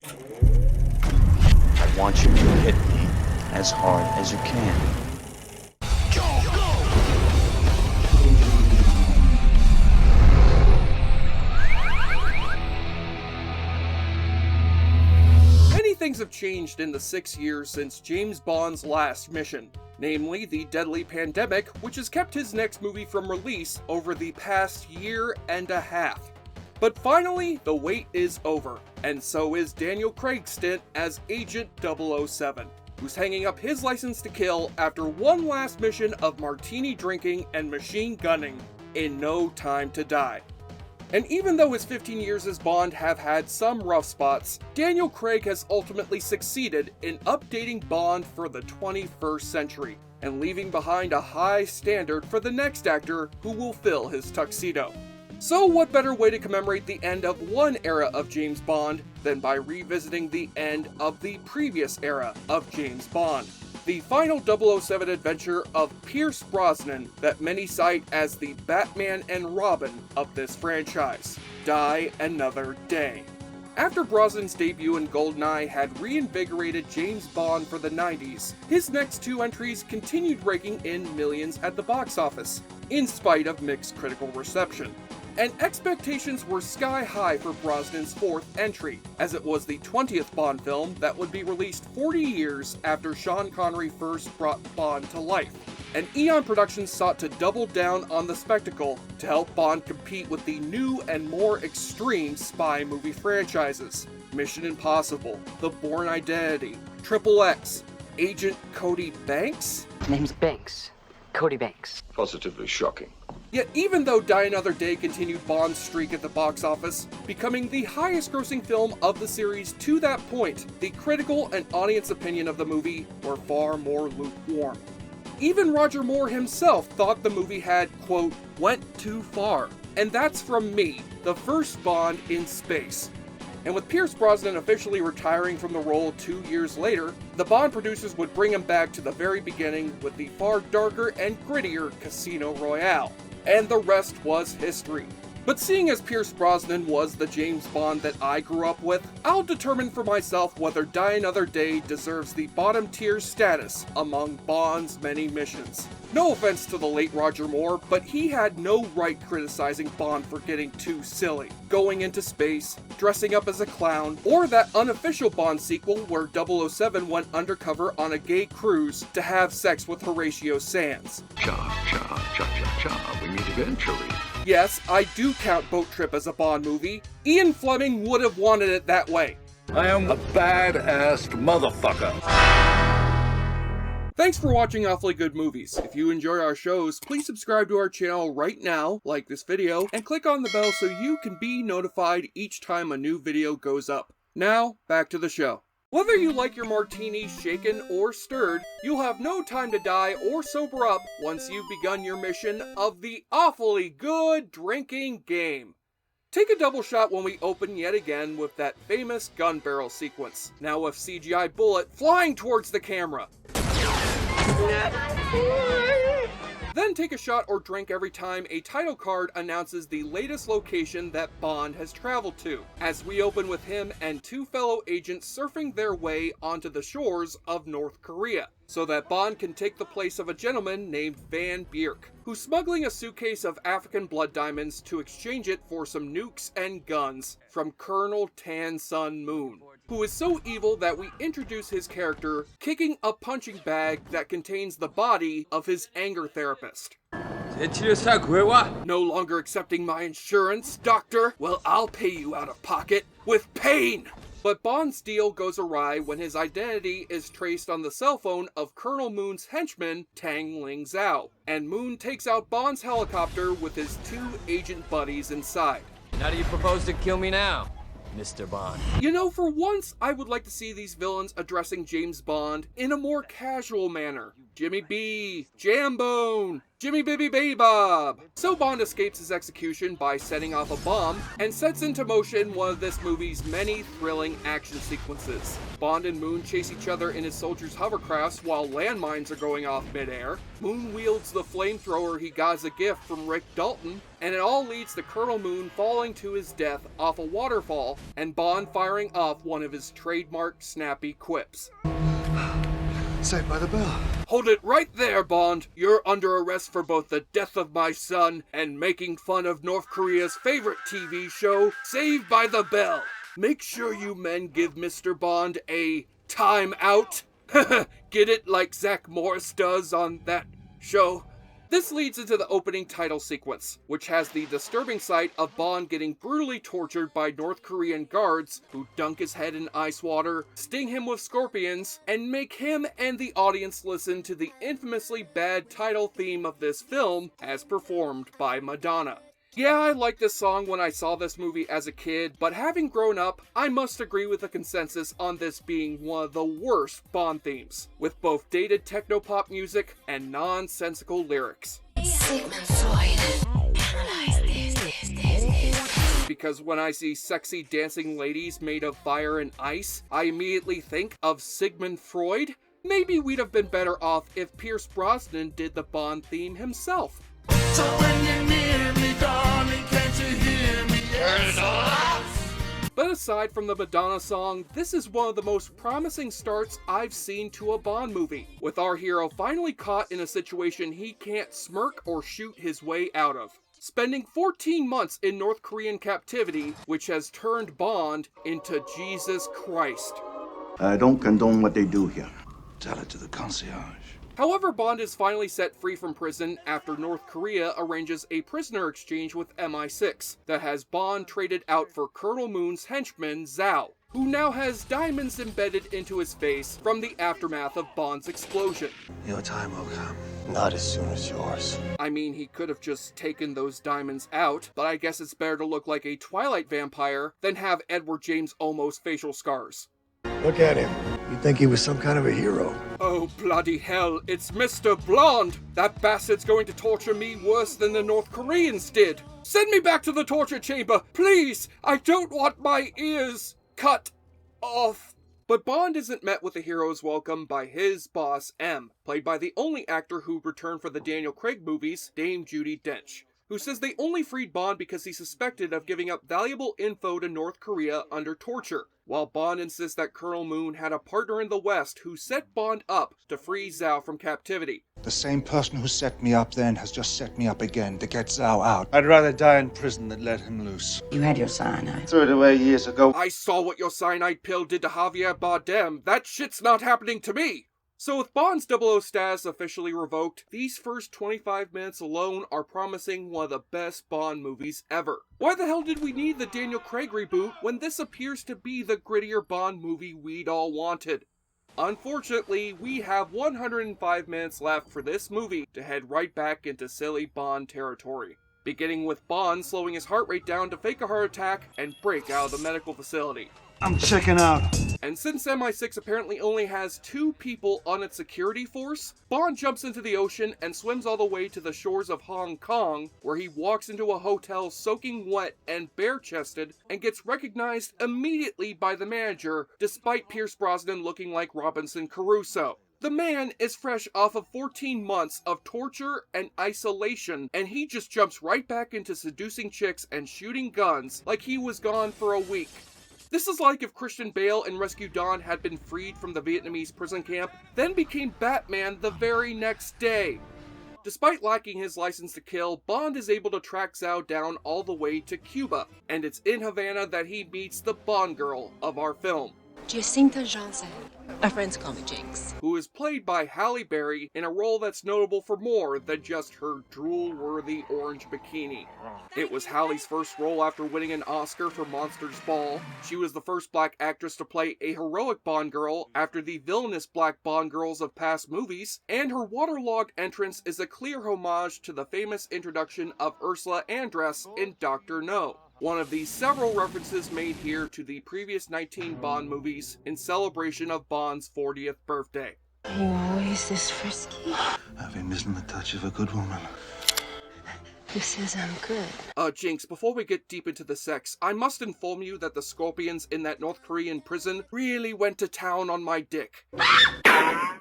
I want you to hit me as hard as you can. Many things have changed in the 6 years since James Bond's last mission, namely the deadly pandemic, which has kept his next movie from release over the past year and a half. But finally, the wait is over, and so is Daniel Craig's stint as Agent 007, who's hanging up his license to kill after one last mission of martini drinking and machine gunning in No Time to Die. And even though his 15 years as Bond have had some rough spots, Daniel Craig has ultimately succeeded in updating Bond for the 21st century, and leaving behind a high standard for the next actor who will fill his tuxedo. So what better way to commemorate the end of one era of James Bond than by revisiting the end of the previous era of James Bond? The final 007 adventure of Pierce Brosnan that many cite as the Batman and Robin of this franchise. Die Another Day. After Brosnan's debut in GoldenEye had reinvigorated James Bond for the 90s, his next two entries continued raking in millions at the box office, in spite of mixed critical reception. And expectations were sky high for Brosnan's fourth entry, as it was the 20th Bond film that would be released 40 years after Sean Connery first brought Bond to life. And Eon Productions sought to double down on the spectacle to help Bond compete with the new and more extreme spy movie franchises: Mission Impossible, The Bourne Identity, XXX, Agent Cody Banks? His name's Banks. Cody Banks. Positively shocking. Yet even though Die Another Day continued Bond's streak at the box office, becoming the highest grossing film of the series to that point, the critical and audience opinion of the movie were far more lukewarm. Even Roger Moore himself thought the movie had, quote, went too far. And that's from me, the first Bond in space. And with Pierce Brosnan officially retiring from the role 2 years later, the Bond producers would bring him back to the very beginning with the far darker and grittier Casino Royale. And the rest was history. But seeing as Pierce Brosnan was the James Bond that I grew up with, I'll determine for myself whether Die Another Day deserves the bottom tier status among Bond's many missions. No offense to the late Roger Moore, but he had no right criticizing Bond for getting too silly, going into space, dressing up as a clown, or that unofficial Bond sequel where 007 went undercover on a gay cruise to have sex with Horatio Sands. Cha, cha, cha, cha, cha, we meet eventually. Yes, I do count Boat Trip as a Bond movie. Ian Fleming would have wanted it that way. I am a badass motherfucker. Thanks for watching Awfully Good Movies. If you enjoy our shows, please subscribe to our channel right now, like this video, and click on the bell so you can be notified each time a new video goes up. Now, back to the show. Whether you like your martini shaken or stirred, you'll have no time to die or sober up once you've begun your mission of the Awfully Good Drinking Game. Take a double shot when we open yet again with that famous gun barrel sequence, now with CGI bullet flying towards the camera. Then take a shot or drink every time a title card announces the latest location that Bond has traveled to, as we open with him and two fellow agents surfing their way onto the shores of North Korea, so that Bond can take the place of a gentleman named Van Bierk, who's smuggling a suitcase of African blood diamonds to exchange it for some nukes and guns from Colonel Tan Sun Moon, who is so evil that we introduce his character kicking a punching bag that contains the body of his anger therapist. No longer accepting my insurance, doctor? Well, I'll pay you out of pocket with pain! But Bond's deal goes awry when his identity is traced on the cell phone of Colonel Moon's henchman, Tang Ling Zhao, and Moon takes out Bond's helicopter with his two agent buddies inside. How do you propose to kill me now, Mr. Bond? You know, for once, I would like to see these villains addressing James Bond in a more casual manner. Jimmy B, Jambone, Jimmy Bibby Baby Bob! So Bond escapes his execution by setting off a bomb and sets into motion one of this movie's many thrilling action sequences. Bond and Moon chase each other in his soldiers' hovercrafts while landmines are going off midair. Moon wields the flamethrower he got as a gift from Rick Dalton, and it all leads to Colonel Moon falling to his death off a waterfall and Bond firing off one of his trademark snappy quips. Saved by the bell. Hold it right there, Bond. You're under arrest for both the death of my son and making fun of North Korea's favorite TV show, Saved by the Bell. Make sure you men give Mr. Bond a time out. Get it like Zach Morris does on that show? This leads into the opening title sequence, which has the disturbing sight of Bond getting brutally tortured by North Korean guards who dunk his head in ice water, sting him with scorpions, and make him and the audience listen to the infamously bad title theme of this film as performed by Madonna. Yeah, I liked this song when I saw this movie as a kid, but having grown up, I must agree with the consensus on this being one of the worst Bond themes, with both dated techno-pop music and nonsensical lyrics. Because when I see sexy dancing ladies made of fire and ice, I immediately think of Sigmund Freud. Maybe we'd have been better off if Pierce Brosnan did the Bond theme himself. So when you're near me, darling, can't you hear me? But aside from the Madonna song, this is one of the most promising starts I've seen to a Bond movie, with our hero finally caught in a situation he can't smirk or shoot his way out of. Spending 14 months in North Korean captivity, which has turned Bond into Jesus Christ. I don't condone what they do here. Tell it to the concierge. However, Bond is finally set free from prison after North Korea arranges a prisoner exchange with MI6 that has Bond traded out for Colonel Moon's henchman, Zhao, who now has diamonds embedded into his face from the aftermath of Bond's explosion. Your time will come. Not as soon as yours. I mean, he could have just taken those diamonds out, but I guess it's better to look like a Twilight vampire than have Edward James Olmos facial scars. Look at him. You'd think he was some kind of a hero. Oh, bloody hell, it's Mr. Blonde! That bastard's going to torture me worse than the North Koreans did! Send me back to the torture chamber, please! I don't want my ears cut off! But Bond isn't met with a hero's welcome by his boss, M, played by the only actor who returned for the Daniel Craig movies, Dame Judi Dench, who says they only freed Bond because he's suspected of giving up valuable info to North Korea under torture, while Bond insists that Colonel Moon had a partner in the West who set Bond up to free Zhao from captivity. The same person who set me up then has just set me up again to get Zhao out. I'd rather die in prison than let him loose. You had your cyanide. Threw it away years ago. I saw what your cyanide pill did to Javier Bardem. That shit's not happening to me! So with Bond's 00 status officially revoked, these first 25 minutes alone are promising one of the best Bond movies ever. Why the hell did we need the Daniel Craig reboot when this appears to be the grittier Bond movie we'd all wanted? Unfortunately, we have 105 minutes left for this movie to head right back into silly Bond territory, beginning with Bond slowing his heart rate down to fake a heart attack and break out of the medical facility. I'm checking out. And since MI6 apparently only has 2 people on its security force, Bond jumps into the ocean and swims all the way to the shores of Hong Kong, where he walks into a hotel soaking wet and bare-chested and gets recognized immediately by the manager, despite Pierce Brosnan looking like Robinson Crusoe. The man is fresh off of 14 months of torture and isolation, and he just jumps right back into seducing chicks and shooting guns like he was gone for a week. This is like if Christian Bale in Rescue Dawn had been freed from the Vietnamese prison camp, then became Batman the very next day. Despite lacking his license to kill, Bond is able to track Zhao down all the way to Cuba, and it's in Havana that he meets the Bond girl of our film, Jacinta Johnson. Our friends call me Jinx. who is played by Halle Berry in a role that's notable for more than just her drool-worthy orange bikini. It was Halle's first role after winning an Oscar for Monsters Ball. She was the first black actress to play a heroic Bond girl after the villainous black Bond girls of past movies, and her waterlogged entrance is a clear homage to the famous introduction of Ursula Andress in Dr. No. One of the several references made here to the previous 19 Bond movies in celebration of Bond's 40th birthday. Are you always this frisky? I've been missing the touch of a good woman. Who says I'm good? Jinx, before we get deep into the sex, I must inform you that the scorpions in that North Korean prison really went to town on my dick.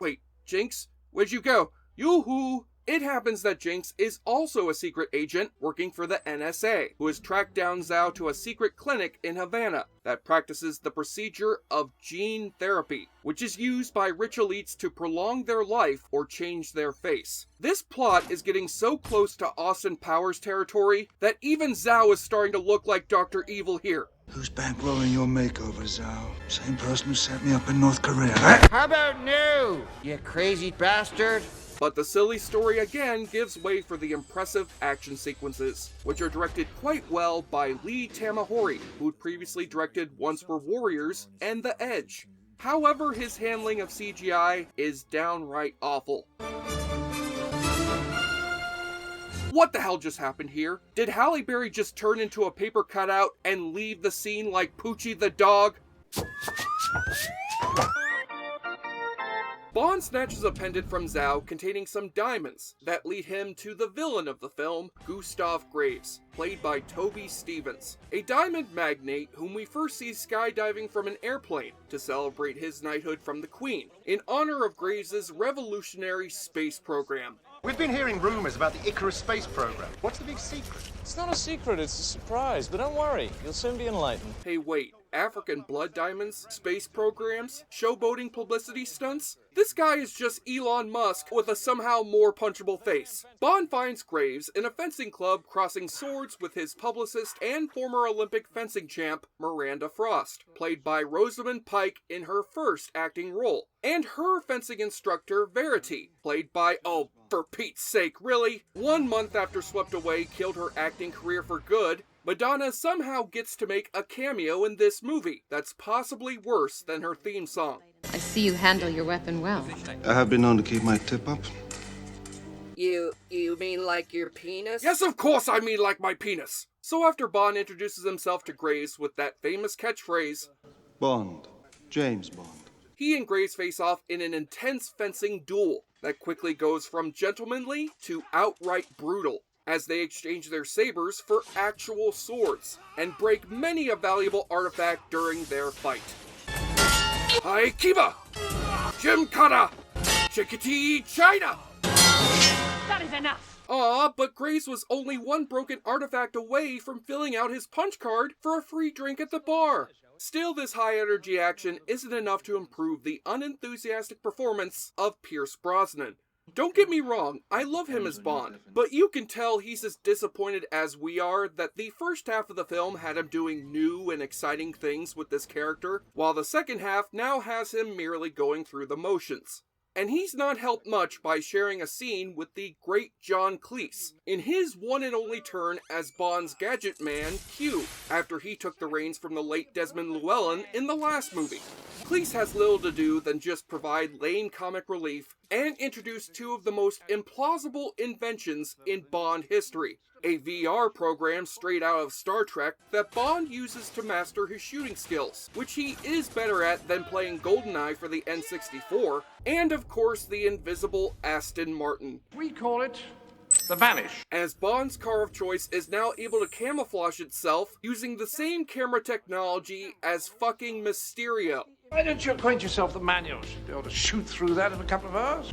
Wait, Jinx? Where'd you go? Yoo-hoo! It happens that Jinx is also a secret agent working for the NSA, who has tracked down Zhao to a secret clinic in Havana that practices the procedure of gene therapy, which is used by rich elites to prolong their life or change their face. This plot is getting so close to Austin Powers territory that even Zhao is starting to look like Dr. Evil here. Who's bankrolling your makeover, Zhao? Same person who set me up in North Korea. How about no, you crazy bastard? But the silly story again gives way for the impressive action sequences, which are directed quite well by Lee Tamahori, who'd previously directed Once Were Warriors and The Edge. However, his handling of CGI is downright awful. What the hell just happened here? Did Halle Berry just turn into a paper cutout and leave the scene like Poochie the dog? Bond snatches a pendant from Zhao containing some diamonds that lead him to the villain of the film, Gustav Graves, played by Toby Stephens, a diamond magnate whom we first see skydiving from an airplane to celebrate his knighthood from the Queen, in honor of Graves' revolutionary space program. We've been hearing rumors about the Icarus space program. What's the big secret? It's not a secret, it's a surprise, but don't worry, you'll soon be enlightened. Hey wait, African blood diamonds, space programs, showboating publicity stunts? This guy is just Elon Musk with a somehow more punchable face. Bond finds Graves in a fencing club crossing swords with his publicist and former Olympic fencing champ, Miranda Frost, played by Rosamund Pike in her first acting role, and her fencing instructor, Verity, played by, oh, for Pete's sake, really? 1 month after Swept Away killed her acting career for good, Madonna somehow gets to make a cameo in this movie that's possibly worse than her theme song. I see you handle your weapon well. I have been known to keep my tip up. You mean like your penis? Yes, of course I mean like my penis! So after Bond introduces himself to Graves with that famous catchphrase, Bond. James Bond. he and Graves face off in an intense fencing duel that quickly goes from gentlemanly to outright brutal, as they exchange their sabers for actual swords, and break many a valuable artifact during their fight. Hi Kiva! Gymkhana! Chickadee China! That is enough! Aw, but Graves was only one broken artifact away from filling out his punch card for a free drink at the bar. Still, this high-energy action isn't enough to improve the unenthusiastic performance of Pierce Brosnan. Don't get me wrong, I love him as Bond, but you can tell he's as disappointed as we are that the first half of the film had him doing new and exciting things with this character, while the second half now has him merely going through the motions. And he's not helped much by sharing a scene with the great John Cleese, in his one and only turn as Bond's gadget man, Q, after he took the reins from the late Desmond Llewellyn in the last movie. Cleese has little to do than just provide lame comic relief and introduce two of the most implausible inventions in Bond history. A VR program straight out of Star Trek that Bond uses to master his shooting skills, which he is better at than playing GoldenEye for the N64, and of course the invisible Aston Martin. We call it the Vanish. As Bond's car of choice is now able to camouflage itself using the same camera technology as fucking Mysterio. Why don't you acquaint yourself with the manuals? You'll be able to shoot through that in a couple of hours.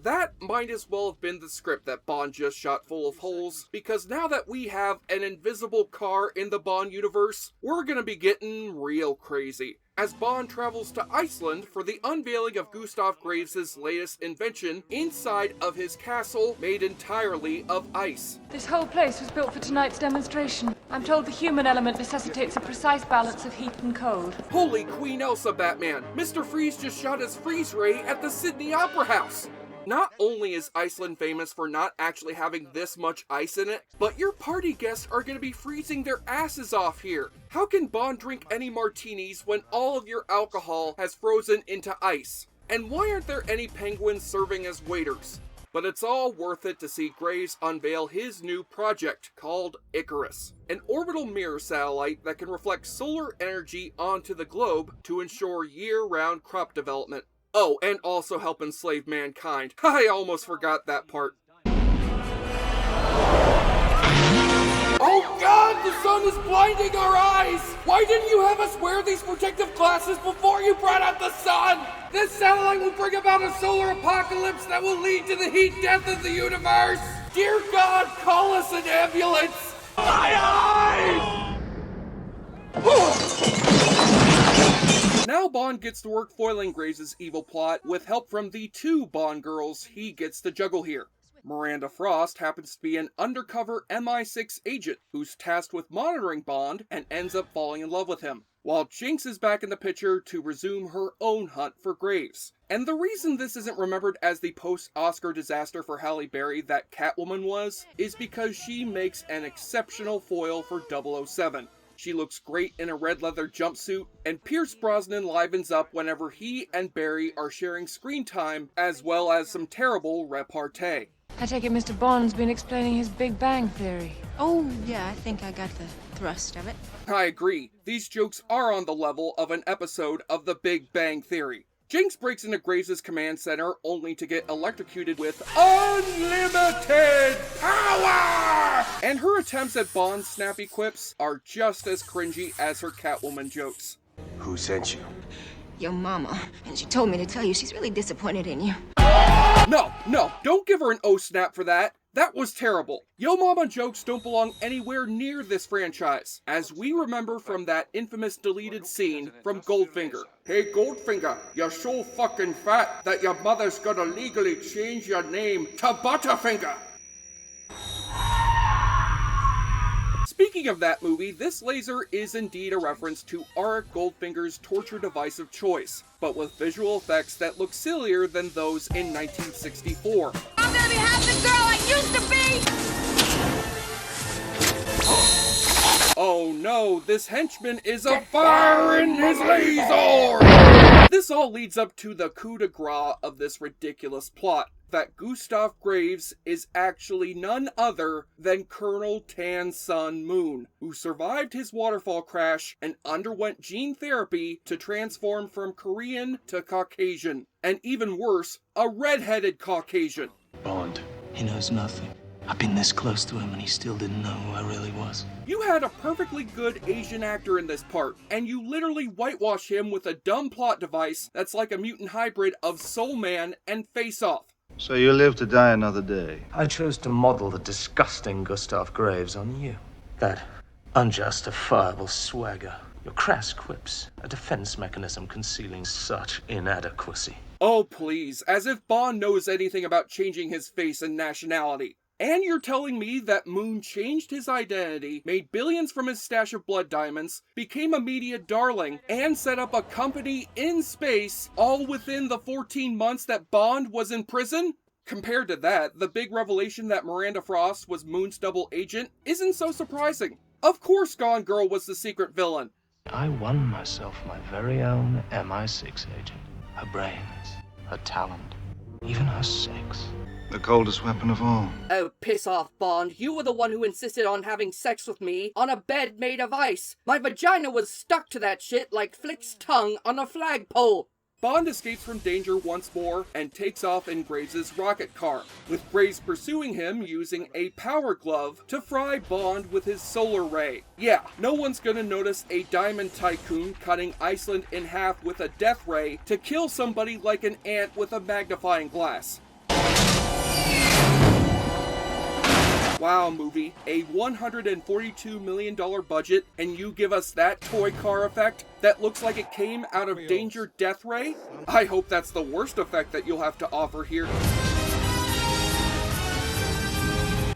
That might as well have been the script that Bond just shot full of holes, because now that we have an invisible car in the Bond universe, we're gonna be getting real crazy, as Bond travels to Iceland for the unveiling of Gustav Graves' latest invention inside of his castle made entirely of ice. This whole place was built for tonight's demonstration. I'm told the human element necessitates a precise balance of heat and cold. Holy Queen Elsa, Batman! Mr. Freeze just shot his freeze ray at the Sydney Opera House! Not only is Iceland famous for not actually having this much ice in it, but your party guests are going to be freezing their asses off here. How can Bond drink any martinis when all of your alcohol has frozen into ice? And why aren't there any penguins serving as waiters? but it's all worth it to see Graves unveil his new project called Icarus, an orbital mirror satellite that can reflect solar energy onto the globe to ensure year-round crop development. Oh, and also help enslave mankind. I almost forgot that part. Oh God, the sun is blinding our eyes! Why didn't you have us wear these protective glasses before you brought out the sun? This satellite will bring about a solar apocalypse that will lead to the heat death of the universe! Dear God, call us an ambulance! My eyes! Now Bond gets to work foiling Graves' evil plot with help from the 2 Bond girls he gets to juggle here. Miranda Frost happens to be an undercover MI6 agent who's tasked with monitoring Bond and ends up falling in love with him, while Jinx is back in the picture to resume her own hunt for Graves. And the reason this isn't remembered as the post-Oscar disaster for Halle Berry that Catwoman was, is because she makes an exceptional foil for 007. She looks great in a red leather jumpsuit, and Pierce Brosnan livens up whenever he and Barry are sharing screen time, as well as some terrible repartee. I take it Mr. Bond's been explaining his Big Bang Theory. Oh, yeah, I think I got the thrust of it. I agree. These jokes are on the level of an episode of The Big Bang Theory. Jinx breaks into Graves' command center only to get electrocuted with unlimited power! And her attempts at Bond's snappy quips are just as cringy as her Catwoman jokes. Who sent you? Your mama, and she told me to tell you she's really disappointed in you. No, don't give her an oh-snap for that. That was terrible. Yo Mama jokes don't belong anywhere near this franchise, as we remember from that infamous deleted scene from Goldfinger. Hey Goldfinger, you're so fucking fat that your mother's gonna legally change your name to Butterfinger. Speaking of that movie, this laser is indeed a reference to Auric Goldfinger's torture device of choice, but with visual effects that look sillier than those in 1964. I'm gonna be half the girl I used to be! Oh no, this henchman is a fire in his laser! This all leads up to the coup de grace of this ridiculous plot, that Gustav Graves is actually none other than Colonel Tan's son Moon, who survived his waterfall crash and underwent gene therapy to transform from Korean to Caucasian, and even worse, a red-headed Caucasian. Bond. He knows nothing. I've been this close to him and he still didn't know who I really was. You had a perfectly good Asian actor in this part, and you literally whitewash him with a dumb plot device that's like a mutant hybrid of Soul Man and Face Off. So you live to die another day. I chose to model the disgusting Gustav Graves on you. That unjustifiable swagger, your crass quips, a defense mechanism concealing such inadequacy. Oh please, as if Bond knows anything about changing his face and nationality. And you're telling me that Moon changed his identity, made billions from his stash of blood diamonds, became a media darling, and set up a company in space, all within the 14 months that Bond was in prison? Compared to that, the big revelation that Miranda Frost was Moon's double agent isn't so surprising. Of course Gone Girl was the secret villain. I won myself my very own MI6 agent. Her brains, her talent, even her sex. The coldest weapon of all. Oh, piss off, Bond. You were the one who insisted on having sex with me on a bed made of ice. My vagina was stuck to that shit like Flick's tongue on a flagpole. Bond escapes from danger once more and takes off in Graves' rocket car, with Graves pursuing him using a power glove to fry Bond with his solar ray. Yeah, no one's gonna notice a diamond tycoon cutting Iceland in half with a death ray to kill somebody like an ant with a magnifying glass. Wow, movie, a $142 million budget, and you give us that toy car effect that looks like it came out of Danger Death Ray? I hope that's the worst effect that you'll have to offer here.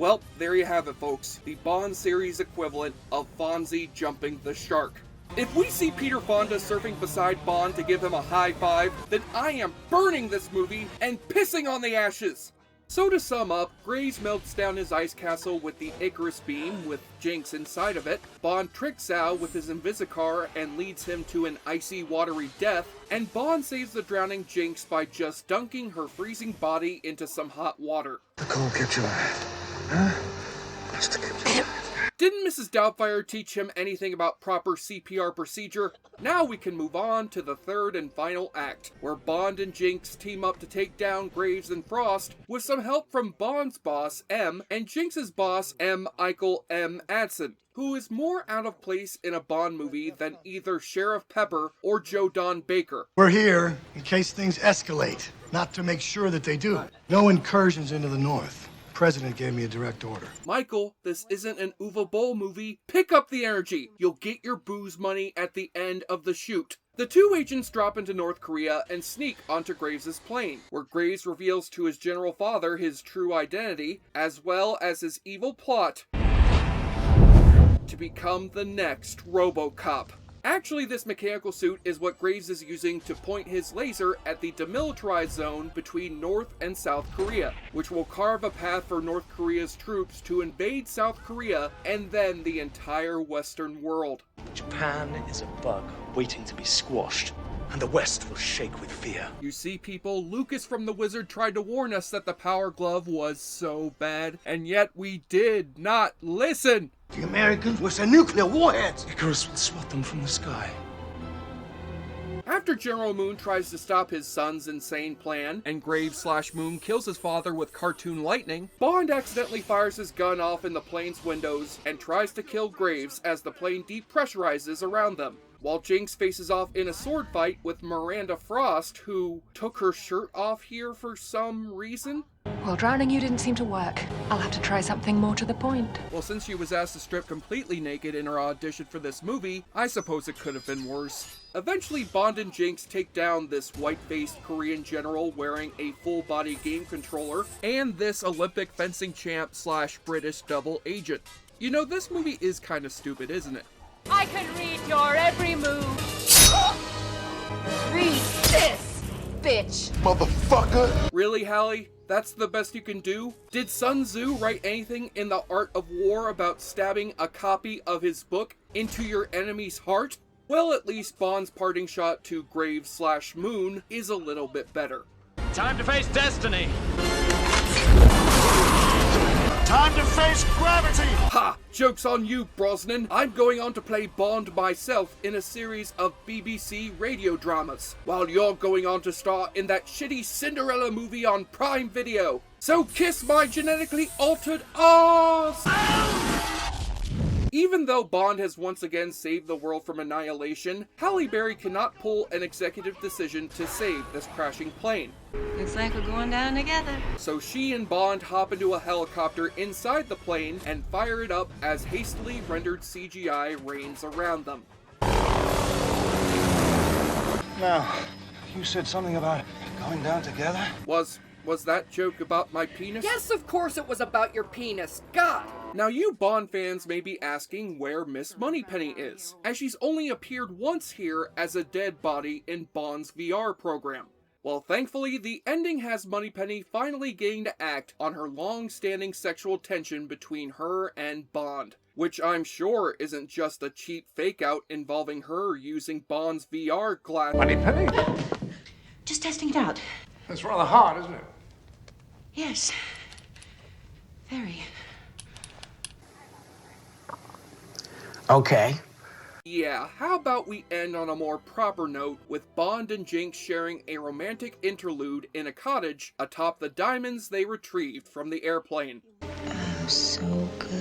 Well, there you have it, folks. The Bond series equivalent of Fonzie jumping the shark. If we see Peter Fonda surfing beside Bond to give him a high five, then I am burning this movie and pissing on the ashes. So to sum up, Graves melts down his ice castle with the Icarus beam with Jinx inside of it, Bond tricks Zao with his Invisicar and leads him to an icy, watery death, and Bond saves the drowning Jinx by just dunking her freezing body into some hot water. The cold kept you alive. Huh? Must have kept you alive. Didn't Mrs. Doubtfire teach him anything about proper CPR procedure? Now we can move on to the third and final act, where Bond and Jinx team up to take down Graves and Frost, with some help from Bond's boss, M, and Jinx's boss, M. Eichel M. Adson, who is more out of place in a Bond movie than either Sheriff Pepper or Joe Don Baker. We're here in case things escalate, not to make sure that they do. No incursions into the north. The president gave me a direct order. Michael, this isn't an Uwe Boll movie. Pick up the energy. You'll get your booze money at the end of the shoot. The two agents drop into North Korea and sneak onto Graves' plane, where Graves reveals to his general father his true identity, as well as his evil plot to become the next RoboCop. Actually, this mechanical suit is what Graves is using to point his laser at the demilitarized zone between North and South Korea, which will carve a path for North Korea's troops to invade South Korea and then the entire Western world. Japan is a bug waiting to be squashed, and the West will shake with fear. You see, people, Lucas from The Wizard tried to warn us that the Power Glove was so bad, and yet we did not listen! The Americans were some nuclear warheads! Icarus will swat them from the sky. After General Moon tries to stop his son's insane plan, and Graves/Moon kills his father with cartoon lightning, Bond accidentally fires his gun off in the plane's windows and tries to kill Graves as the plane depressurizes around them, while Jinx faces off in a sword fight with Miranda Frost, who took her shirt off here for some reason. Well, drowning you didn't seem to work. I'll have to try something more to the point. Well, since she was asked to strip completely naked in her audition for this movie, I suppose it could have been worse. Eventually, Bond and Jinx take down this white-faced Korean general wearing a full-body game controller, and this Olympic fencing champ / British double agent. You know, this movie is kind of stupid, isn't it? I can read your every move. Read this, bitch. Motherfucker! Really, Halle? That's the best you can do? Did Sun Tzu write anything in The Art of War about stabbing a copy of his book into your enemy's heart? Well, at least Bond's parting shot to Graves/Moon is a little bit better. Time to face destiny! Time to face gravity! Ha! Joke's on you, Brosnan. I'm going on to play Bond myself in a series of BBC radio dramas, while you're going on to star in that shitty Cinderella movie on Prime Video. So kiss my genetically altered ass! Even though Bond has once again saved the world from annihilation, Halle Berry cannot pull an executive decision to save this crashing plane. Looks like we're going down together. So she and Bond hop into a helicopter inside the plane and fire it up as hastily rendered CGI rains around them. Now, you said something about going down together? Was that joke about my penis? Yes, of course it was about your penis. God! Now you Bond fans may be asking where Miss Moneypenny is, as she's only appeared once here as a dead body in Bond's VR program. Well, thankfully, the ending has Moneypenny finally getting to act on her long-standing sexual tension between her and Bond, which I'm sure isn't just a cheap fake-out involving her using Bond's VR glass. Moneypenny? Just testing it out. That's rather hard, isn't it? Yes. Very. Okay. Yeah, how about we end on a more proper note with Bond and Jinx sharing a romantic interlude in a cottage atop the diamonds they retrieved from the airplane. Oh, so good.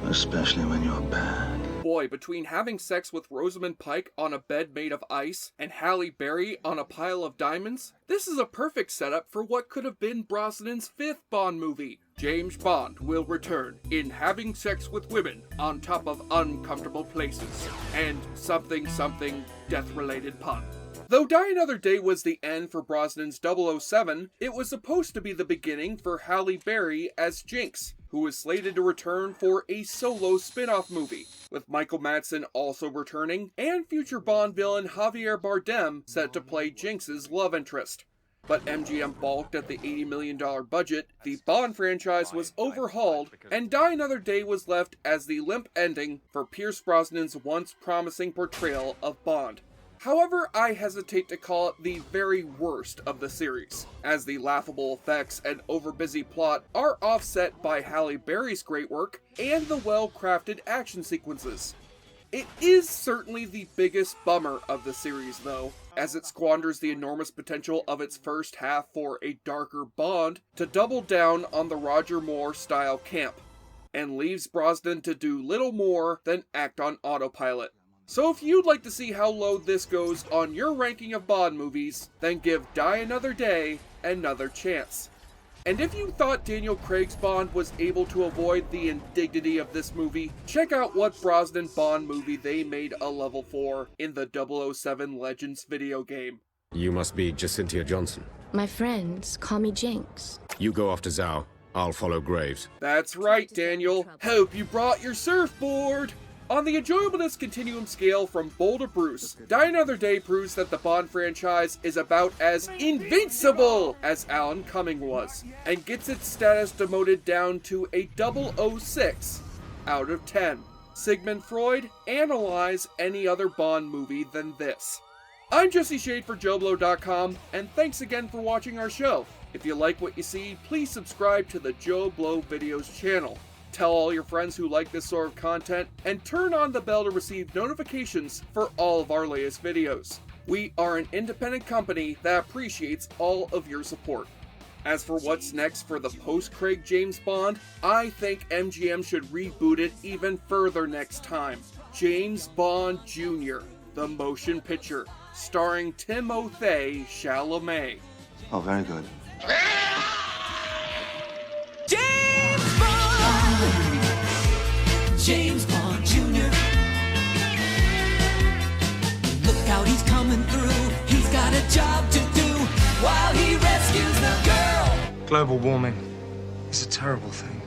Especially when you're bad. Boy, between having sex with Rosamund Pike on a bed made of ice and Halle Berry on a pile of diamonds, this is a perfect setup for what could have been Brosnan's 5th Bond movie. James Bond will return in having sex with women on top of uncomfortable places, and something death-related pun. Though Die Another Day was the end for Brosnan's 007, it was supposed to be the beginning for Halle Berry as Jinx, who is slated to return for a solo spin-off movie, with Michael Madsen also returning, and future Bond villain Javier Bardem set to play Jinx's love interest. But MGM balked at the $80 million budget, the Bond franchise was overhauled, and Die Another Day was left as the limp ending for Pierce Brosnan's once promising portrayal of Bond. However, I hesitate to call it the very worst of the series, as the laughable effects and overbusy plot are offset by Halle Berry's great work and the well-crafted action sequences. It is certainly the biggest bummer of the series, though, as it squanders the enormous potential of its first half for a darker Bond to double down on the Roger Moore-style camp, and leaves Brosnan to do little more than act on autopilot. So if you'd like to see how low this goes on your ranking of Bond movies, then give Die Another Day another chance. And if you thought Daniel Craig's Bond was able to avoid the indignity of this movie, check out what Brosnan Bond movie they made a level for in the 007 Legends video game. You must be Jacintia Johnson. My friends call me Jinx. You go after Zhao. I'll follow Graves. That's right, Daniel. Hope you brought your surfboard! On the enjoyableness continuum scale from Bull to Bruce, Die Another Day proves that the Bond franchise is about as invincible as Alan Cumming was, and gets its status demoted down to a 006 out of 10. Sigmund Freud, analyze any other Bond movie than this. I'm Jesse Shade for JoBlo.com, and thanks again for watching our show. If you like what you see, please subscribe to the JoBlo Videos channel. Tell all your friends who like this sort of content, and turn on the bell to receive notifications for all of our latest videos. We are an independent company that appreciates all of your support. As for what's next for the post-Craig James Bond, I think MGM should reboot it even further next time. James Bond Jr., the motion picture, starring Timothée Chalamet. Oh, very good. James Bond Jr. Look out, he's coming through. He's got a job to do while he rescues the girl. Global warming is a terrible thing.